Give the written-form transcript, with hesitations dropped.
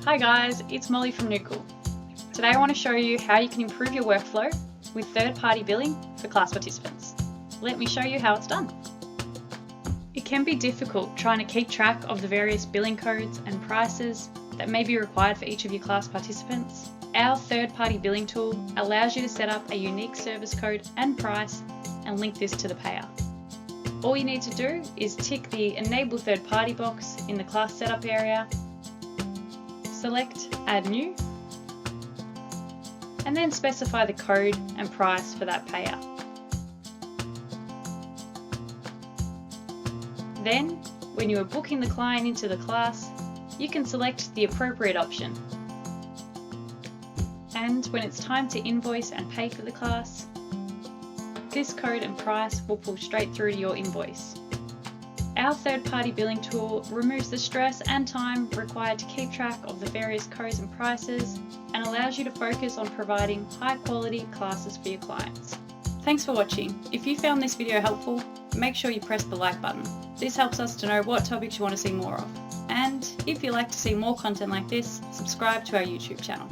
Hi guys, it's Molly from Nookal. Today I want to show you how you can improve your workflow with third-party billing for class participants. Let me show you how it's done. It can be difficult trying to keep track of the various billing codes and prices that may be required for each of your class participants. Our third-party billing tool allows you to set up a unique service code and price and link this to the payer. All you need to do is tick the Enable Third Party box in the class setup area, select Add New, and then specify the code and price for that payer. Then, when you are booking the client into the class, you can select the appropriate option. And when it's time to invoice and pay for the class, this code and price will pull straight through to your invoice. Our third-party billing tool removes the stress and time required to keep track of the various codes and prices and allows you to focus on providing high-quality classes for your clients. Thanks for watching. If you found this video helpful, make sure you press the like button. This helps us to know what topics you want to see more of. And if you'd like to see more content like this, subscribe to our YouTube channel.